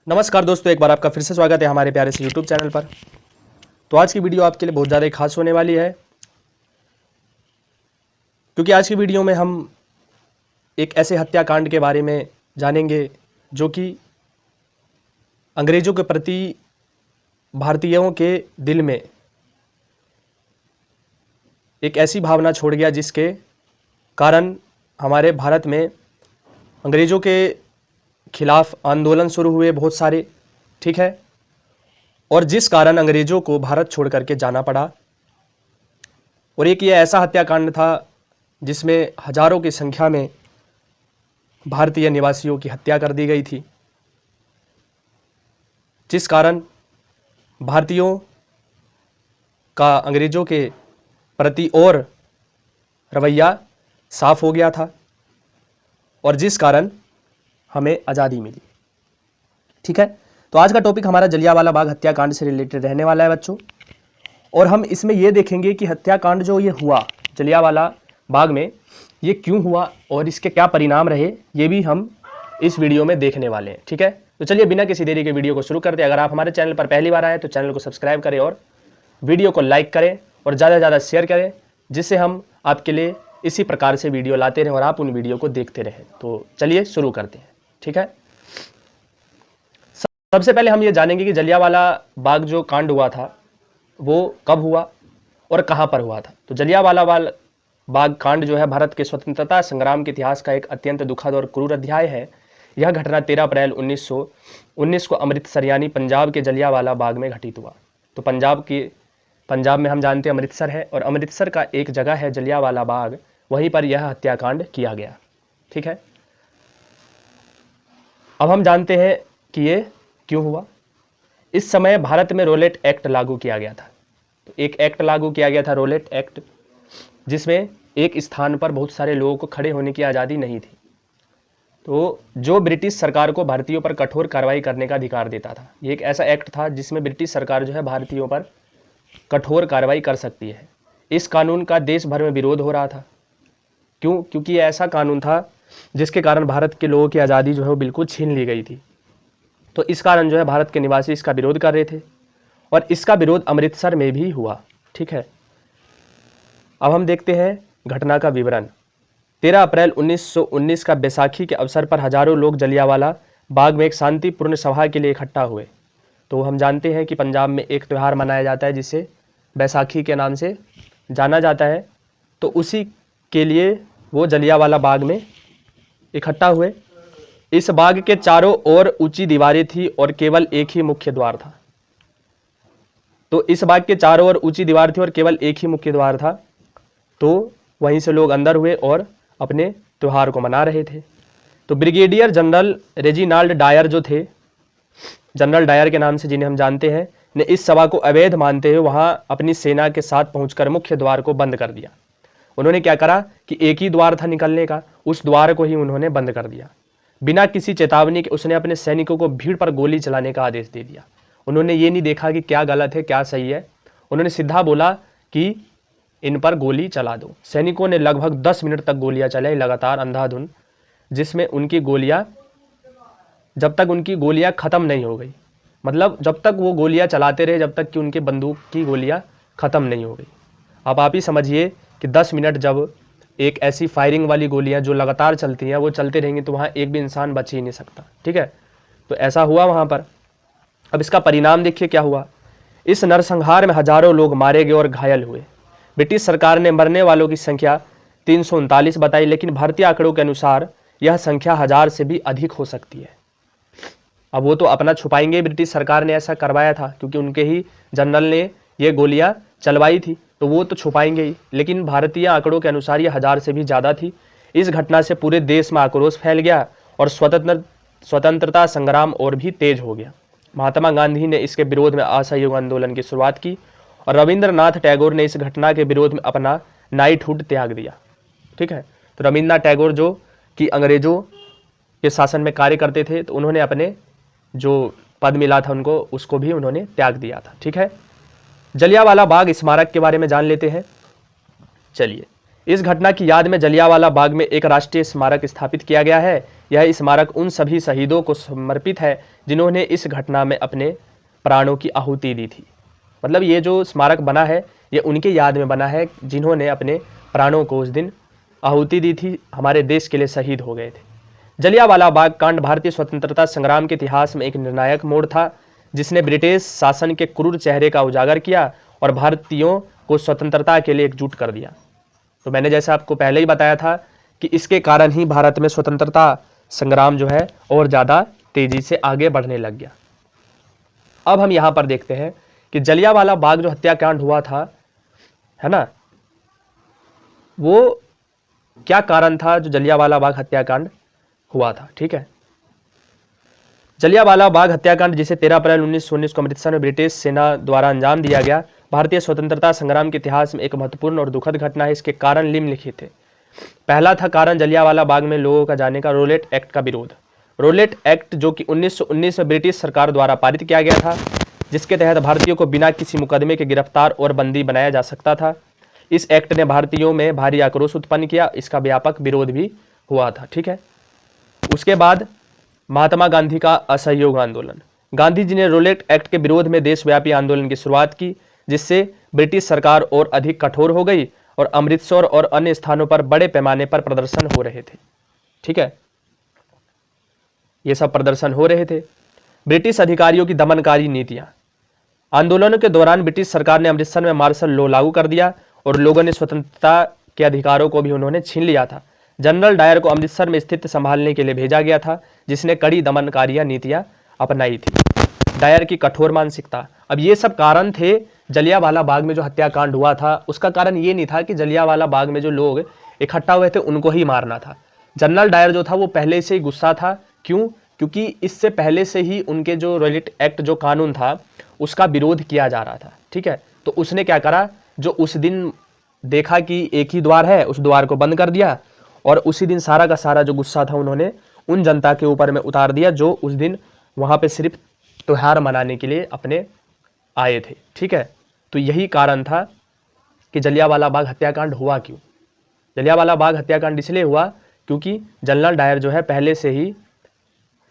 नमस्कार दोस्तों, एक बार आपका फिर से स्वागत है हमारे प्यारे से यूट्यूब चैनल पर। तो आज की वीडियो आपके लिए बहुत ज़्यादा खास होने वाली है, क्योंकि आज की वीडियो में हम एक ऐसे हत्याकांड के बारे में जानेंगे जो कि अंग्रेज़ों के प्रति भारतीयों के दिल में एक ऐसी भावना छोड़ गया जिसके कारण हमारे भारत में अंग्रेज़ों के खिलाफ आंदोलन शुरू हुए बहुत सारे, ठीक है, और जिस कारण अंग्रेज़ों को भारत छोड़ करके जाना पड़ा। और एक ये ऐसा हत्याकांड था जिसमें हजारों की संख्या में भारतीय निवासियों की हत्या कर दी गई थी, जिस कारण भारतीयों का अंग्रेज़ों के प्रति और रवैया साफ हो गया था और जिस कारण हमें आज़ादी मिली। ठीक है, तो आज का टॉपिक हमारा जलियांवाला बाग हत्याकांड से रिलेटेड रहने वाला है बच्चों। और हम इसमें यह देखेंगे कि हत्याकांड जो ये हुआ जलियांवाला बाग में, ये क्यों हुआ और इसके क्या परिणाम रहे, ये भी हम इस वीडियो में देखने वाले हैं। ठीक है, तो चलिए बिना किसी देरी के वीडियो को शुरू करते हैं। अगर आप हमारे चैनल पर पहली बार आए तो चैनल को सब्सक्राइब करें और वीडियो को लाइक करें और ज़्यादा से ज़्यादा शेयर करें, जिससे हम आपके लिए इसी प्रकार से वीडियो लाते रहें और आप उन वीडियो को देखते रहें। तो चलिए शुरू करते हैं। ठीक है, सबसे पहले हम ये जानेंगे कि जलियांवाला बाग जो कांड हुआ था वो कब हुआ और कहाँ पर हुआ था। तो जलियांवाला बाग कांड जो है भारत के स्वतंत्रता संग्राम के इतिहास का एक अत्यंत दुखद और क्रूर अध्याय है। यह घटना 13 अप्रैल 1919 को अमृतसर यानी पंजाब के जलियांवाला बाग में घटित हुआ। तो पंजाब में हम जानते हैं अमृतसर है, और अमृतसर का एक जगह है जलियांवाला बाग, वहीं पर यह हत्याकांड किया गया। ठीक है, अब हम जानते हैं कि ये क्यों हुआ। इस समय भारत में रोलेट एक्ट लागू किया गया था। तो एक एक्ट लागू किया गया था, रोलेट एक्ट, जिसमें एक स्थान पर बहुत सारे लोगों को खड़े होने की आज़ादी नहीं थी। तो जो ब्रिटिश सरकार को भारतीयों पर कठोर कार्रवाई करने का अधिकार देता था। ये एक ऐसा एक्ट था जिसमें ब्रिटिश सरकार जो है भारतीयों पर कठोर कार्रवाई कर सकती है। इस कानून का देश भर में विरोध हो रहा था। क्यों? क्योंकि ये ऐसा कानून था जिसके कारण भारत के लोगों की आज़ादी जो है वो बिल्कुल छीन ली गई थी। तो इस कारण जो है भारत के निवासी इसका विरोध कर रहे थे और इसका विरोध अमृतसर में भी हुआ। ठीक है, अब हम देखते हैं घटना का विवरण। 13 अप्रैल 1919 का बैसाखी के अवसर पर हजारों लोग जलियांवाला बाग में एक शांतिपूर्ण सभा के लिए इकट्ठा हुए। तो हम जानते हैं कि पंजाब में एक त्यौहार मनाया जाता है जिसे बैसाखी के नाम से जाना जाता है। तो उसी के लिए वो जलियांवाला बाग में इकट्ठा हुए। इस बाग के चारों ओर ऊंची दीवारें थी और केवल एक ही मुख्य द्वार था। तो इस बाग के चारों ओर ऊंची दीवार थी और केवल एक ही मुख्य द्वार था। तो वहीं से लोग अंदर हुए और अपने त्यौहार को मना रहे थे। तो ब्रिगेडियर जनरल रेजिनाल्ड डायर जो थे, जनरल डायर के नाम से जिन्हें हम जानते हैं, ने इस सभा को अवैध मानते हुए वहां अपनी सेना के साथ पहुंचकर मुख्य द्वार को बंद कर दिया। उन्होंने क्या करा कि एक ही द्वार था निकलने का, उस द्वार को ही उन्होंने बंद कर दिया। बिना किसी चेतावनी के उसने अपने सैनिकों को भीड़ पर गोली चलाने का आदेश दे दिया। उन्होंने ये नहीं देखा कि क्या गलत है क्या सही है, उन्होंने सीधा बोला कि इन पर गोली चला दो। सैनिकों ने लगभग 10 मिनट तक गोलियां चलाई, लगातार अंधाधुंध, जिसमें उनकी गोलियां, जब तक उनकी गोलियां ख़त्म नहीं हो गई, मतलब जब तक वो गोलियां चलाते रहे जब तक कि उनके बंदूक की गोलियां ख़त्म नहीं हो गई। अब आप ही समझिए कि 10 मिनट जब एक ऐसी फायरिंग वाली गोलियां जो लगातार चलती हैं वो चलते रहेंगी तो वहाँ एक भी इंसान बच ही नहीं सकता। ठीक है, तो ऐसा हुआ वहाँ पर। अब इसका परिणाम देखिए क्या हुआ। इस नरसंहार में हजारों लोग मारे गए और घायल हुए। ब्रिटिश सरकार ने मरने वालों की संख्या 339 बताई, लेकिन भारतीय आंकड़ों के अनुसार यह संख्या 1000 से भी अधिक हो सकती है। अब वो तो अपना छुपाएंगे, ब्रिटिश सरकार ने ऐसा करवाया था क्योंकि उनके ही जनरल ने ये गोलियां चलवाई थी, तो वो तो छुपाएंगे ही, लेकिन भारतीय आंकड़ों के अनुसार ये 1000 से भी ज़्यादा थी। इस घटना से पूरे देश में आक्रोश फैल गया और स्वतंत्रता संग्राम और भी तेज हो गया। महात्मा गांधी ने इसके विरोध में असहयोग आंदोलन की शुरुआत की और रविंद्रनाथ टैगोर ने इस घटना के विरोध में अपना नाइटहुड त्याग दिया। ठीक है, तो रविंद्रनाथ टैगोर जो कि अंग्रेजों के शासन में कार्य करते थे, तो उन्होंने अपने जो पद मिला था उनको, उसको भी उन्होंने त्याग दिया था। ठीक है, जलियांवाला बाग स्मारक के बारे में जान लेते हैं। चलिए, इस घटना की याद में जलियांवाला बाग में एक राष्ट्रीय स्मारक स्थापित किया गया है। यह स्मारक उन सभी शहीदों को समर्पित है जिन्होंने इस घटना में अपने प्राणों की आहुति दी थी। मतलब ये जो स्मारक बना है ये उनके याद में बना है जिन्होंने अपने प्राणों को उस दिन आहुति दी थी, हमारे देश के लिए शहीद हो गए थे। जलियांवाला बाग कांड भारतीय स्वतंत्रता संग्राम के इतिहास में एक निर्णायक मोड़ था, जिसने ब्रिटिश शासन के क्रूर चेहरे का उजागर किया और भारतीयों को स्वतंत्रता के लिए एकजुट कर दिया। तो मैंने जैसे आपको पहले ही बताया था कि इसके कारण ही भारत में स्वतंत्रता संग्राम जो है और ज़्यादा तेजी से आगे बढ़ने लग गया। अब हम यहाँ पर देखते हैं कि जलियांवाला बाग जो हत्याकांड हुआ था, है ना, वो क्या कारण था जो जलियांवाला बाग हत्याकांड हुआ था। ठीक है, जलियांवाला बाग हत्याकांड जिसे 13 अप्रैल 1919 को अमृतसर में ब्रिटिश सेना द्वारा अंजाम दिया गया, भारतीय स्वतंत्रता संग्राम के इतिहास में एक महत्वपूर्ण और दुखद घटना है। इसके कारण निम्नलिखित थे। पहला था कारण जलियांवाला बाग में लोगों का जाने का रोलेट एक्ट का विरोध। रोलेट एक्ट जो कि 1919 में ब्रिटिश सरकार द्वारा पारित किया गया था, जिसके तहत भारतीयों को बिना किसी मुकदमे के गिरफ्तार और बंदी बनाया जा सकता था। इस एक्ट ने भारतीयों में भारी आक्रोश उत्पन्न किया, इसका व्यापक विरोध भी हुआ था। ठीक है, उसके बाद महात्मा गांधी का असहयोग आंदोलन। गांधी जी ने रोलेट एक्ट के विरोध में देशव्यापी आंदोलन की शुरुआत की, जिससे ब्रिटिश सरकार और अधिक कठोर हो गई और अमृतसर और अन्य स्थानों पर बड़े पैमाने पर प्रदर्शन हो रहे थे। ठीक है, ये सब प्रदर्शन हो रहे थे। ब्रिटिश अधिकारियों की दमनकारी नीतियां। आंदोलनों के दौरान ब्रिटिश सरकार ने अमृतसर में मार्शल लॉ लागू कर दिया और लोगों ने स्वतंत्रता के अधिकारों को भी उन्होंने छीन लिया था। जनरल डायर को अमृतसर में स्थिति संभालने के लिए भेजा गया था, जिसने कड़ी दमनकारी नीतियां अपनाई थी। डायर की कठोर मानसिकता। अब ये सब कारण थे जलियांवाला बाग में जो हत्याकांड हुआ था, उसका कारण ये नहीं था कि जलियांवाला बाग में जो लोग इकट्ठा हुए थे उनको ही मारना था। जनरल डायर जो था वो पहले से ही गुस्सा था। क्यों? क्योंकि इससे पहले से ही उनके जो रोलेट एक्ट जो कानून था उसका विरोध किया जा रहा था। ठीक है, तो उसने क्या करा, जो उस दिन देखा कि एक ही द्वार है, उस द्वार को बंद कर दिया और उसी दिन सारा का सारा जो गुस्सा था उन्होंने उन जनता के ऊपर में उतार दिया जो उस दिन वहाँ पे सिर्फ त्योहार मनाने के लिए अपने आए थे। ठीक है, तो यही कारण था कि जलियांवाला बाग हत्याकांड हुआ। क्यों जलियांवाला बाग हत्याकांड? इसलिए हुआ क्योंकि जनरल डायर जो है पहले से ही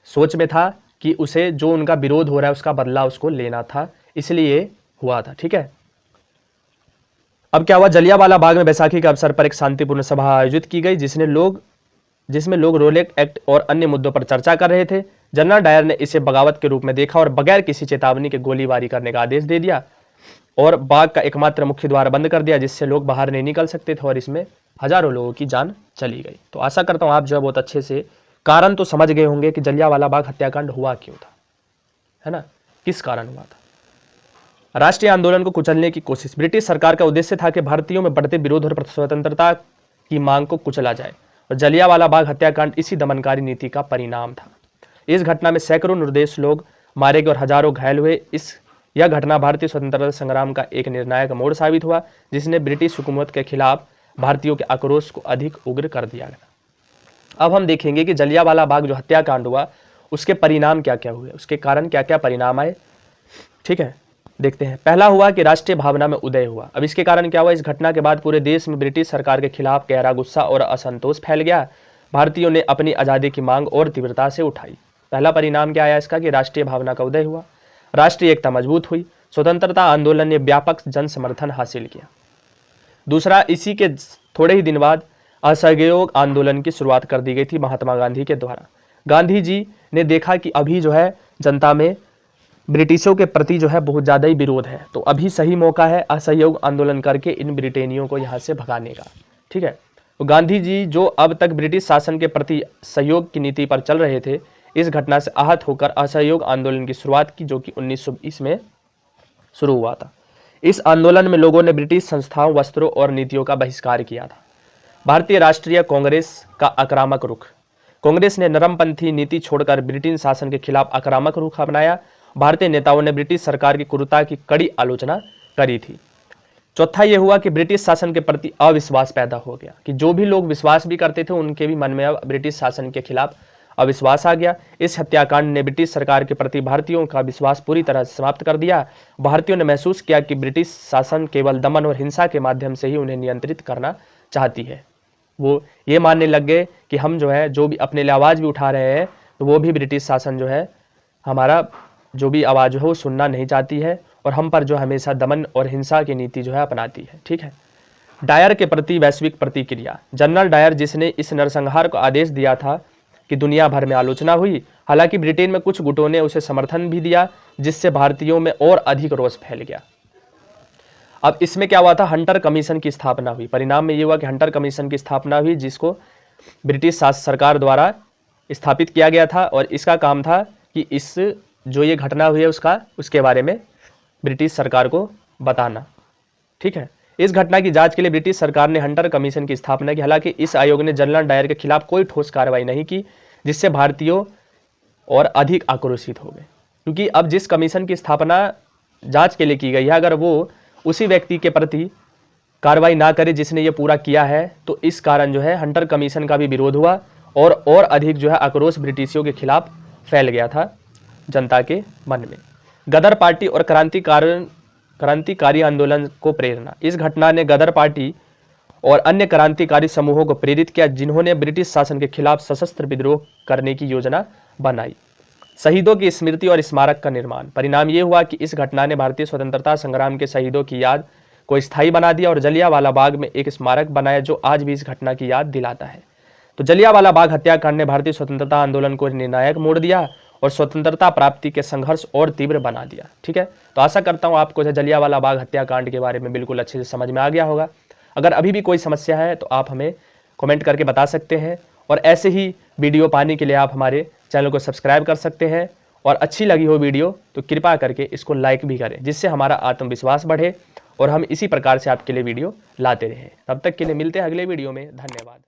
सोच में था कि उसे जो उनका विरोध हो रहा है उसका बदला उसको लेना था, इसलिए हुआ था। ठीक है, अब क्या हुआ, जलियांवाला बाग में बैसाखी के अवसर पर एक शांतिपूर्ण सभा आयोजित की गई जिसमें लोग रोलेट एक्ट और अन्य मुद्दों पर चर्चा कर रहे थे। जनरल डायर ने इसे बगावत के रूप में देखा और बगैर किसी चेतावनी के गोलीबारी करने का आदेश दे दिया और बाग का एकमात्र मुख्य द्वार बंद कर दिया, जिससे लोग बाहर नहीं निकल सकते थे और इसमें हजारों लोगों की जान चली गई। तो आशा करता हूँ आप जो है बहुत अच्छे से कारण तो समझ गए होंगे कि जलियांवाला बाग हत्याकांड हुआ क्यों था, है ना, किस कारण हुआ था। राष्ट्रीय आंदोलन को कुचलने की कोशिश। ब्रिटिश सरकार का उद्देश्य था कि भारतीयों में बढ़ते विरोध और स्वतंत्रता की मांग को कुचला जाए और जलियांवाला बाग हत्याकांड इसी दमनकारी नीति का परिणाम था। इस घटना में सैकड़ों निर्दोष लोग मारे गए और हजारों घायल हुए। यह घटना भारतीय स्वतंत्रता संग्राम का एक निर्णायक मोड़ साबित हुआ, जिसने ब्रिटिश हुकूमत के खिलाफ भारतीयों के आक्रोश को अधिक उग्र कर दिया गया। अब हम देखेंगे कि जलियांवाला बाग जो हत्याकांड हुआ उसके परिणाम क्या क्या हुए, उसके कारण क्या क्या परिणाम आए। ठीक है, देखते हैं। पहला हुआ कि राष्ट्रीय भावना में उदय हुआ। अब इसके कारण क्या हुआ, इस घटना के बाद पूरे देश में ब्रिटिश सरकार के खिलाफ गहरा गुस्सा और असंतोष फैल गया। भारतीयों ने अपनी आज़ादी की मांग और तीव्रता से उठाई। पहला परिणाम क्या आया इसका, कि राष्ट्रीय भावना का उदय हुआ, राष्ट्रीय एकता मजबूत हुई, स्वतंत्रता आंदोलन ने व्यापक जन समर्थन हासिल किया। दूसरा, इसी के थोड़े ही दिन बाद असहयोग आंदोलन की शुरुआत कर दी गई थी महात्मा गांधी के द्वारा। गांधी जी ने देखा कि अभी जो है जनता में ब्रिटिशों के प्रति जो है बहुत ज़्यादा ही विरोध है, तो अभी सही मौका है असहयोग आंदोलन करके इन ब्रिटेनियों को यहाँ से भगाने का। ठीक है, तो गांधी जी जो अब तक ब्रिटिश शासन के प्रति सहयोग की नीति पर चल रहे थे, इस घटना से आहत होकर असहयोग आंदोलन की शुरुआत की, जो कि 1920 में शुरू हुआ था। इस आंदोलन में लोगों ने ब्रिटिश संस्थाओं, वस्त्रों और नीतियों का बहिष्कार किया था। भारतीय राष्ट्रीय कांग्रेस का आक्रामक रुख। कांग्रेस ने नरमपंथी नीति छोड़कर ब्रिटिश शासन के खिलाफ आक्रामक रुख अपनाया। भारतीय नेताओं ने ब्रिटिश सरकार की क्रूरता की कड़ी आलोचना करी थी। चौथा यह हुआ कि ब्रिटिश शासन के प्रति अविश्वास पैदा हो गया, कि जो भी लोग विश्वास भी करते थे उनके भी मन में अब ब्रिटिश शासन के खिलाफ अविश्वास आ गया। इस हत्याकांड ने ब्रिटिश सरकार के प्रति भारतीयों का विश्वास पूरी तरह से समाप्त कर दिया। भारतीयों ने महसूस किया कि ब्रिटिश शासन केवल दमन और हिंसा के माध्यम से ही उन्हें नियंत्रित करना चाहती है। वो ये मानने लग गए कि हम जो है जो भी अपने लिए आवाज़ भी उठा रहे हैं तो वो भी ब्रिटिश शासन जो है हमारा जो भी आवाज़ हो सुनना नहीं चाहती है और हम पर जो हमेशा दमन और हिंसा की नीति जो है अपनाती है। ठीक है। डायर के प्रति वैश्विक प्रतिक्रिया। जनरल डायर जिसने इस नरसंहार को आदेश दिया था कि दुनिया भर में आलोचना हुई। हालांकि ब्रिटेन में कुछ गुटों ने उसे समर्थन भी दिया, जिससे भारतीयों में और अधिक रोष फैल गया। अब इसमें क्या हुआ था, हंटर कमीशन की स्थापना हुई। परिणाम में ये हुआ कि हंटर कमीशन की स्थापना हुई, जिसको ब्रिटिश सरकार द्वारा स्थापित किया गया था और इसका काम था कि इस जो ये घटना हुई है उसके बारे में ब्रिटिश सरकार को बताना। ठीक है। इस घटना की जांच के लिए ब्रिटिश सरकार ने हंटर कमीशन की स्थापना की। हालांकि इस आयोग ने जनरल डायर के खिलाफ कोई ठोस कार्रवाई नहीं की, जिससे भारतीयों और अधिक आक्रोशित हो गए। क्योंकि अब जिस कमीशन की स्थापना जांच के लिए की गई है, अगर वो उसी व्यक्ति के प्रति कार्रवाई ना करे जिसने ये पूरा किया है, तो इस कारण जो है हंटर कमीशन का भी विरोध हुआ और अधिक जो है आक्रोश ब्रिटिशियों के खिलाफ फैल गया था जनता के मन में। गदर पार्टी और क्रांतिकारी आंदोलन को प्रेरणा। इस घटना ने गदर पार्टी और अन्य क्रांतिकारी समूहों को प्रेरित किया, जिन्होंने ब्रिटिश शासन के खिलाफ सशस्त्र विद्रोह करने की योजना बनाई। शहीदों की स्मृति और स्मारक का निर्माण। परिणाम ये हुआ कि इस घटना ने भारतीय स्वतंत्रता संग्राम के शहीदों की याद को स्थायी बना दिया और जलियांवाला बाग में एक स्मारक बनाया, जो आज भी इस घटना की याद दिलाता है। तो जलियांवाला बाग हत्याकांड ने भारतीय स्वतंत्रता आंदोलन को निर्णायक मोड़ दिया और स्वतंत्रता प्राप्ति के संघर्ष और तीव्र बना दिया। ठीक है। तो आशा करता हूँ आपको जलियांवाला बाग हत्याकांड के बारे में बिल्कुल अच्छे से समझ में आ गया होगा। अगर अभी भी कोई समस्या है तो आप हमें कमेंट करके बता सकते हैं और ऐसे ही वीडियो पाने के लिए आप हमारे चैनल को सब्सक्राइब कर सकते हैं और अच्छी लगी हो वीडियो तो कृपया करके इसको लाइक भी करें, जिससे हमारा आत्मविश्वास बढ़े और हम इसी प्रकार से आपके लिए वीडियो लाते रहें। तब तक के लिए मिलते हैं अगले वीडियो में। धन्यवाद।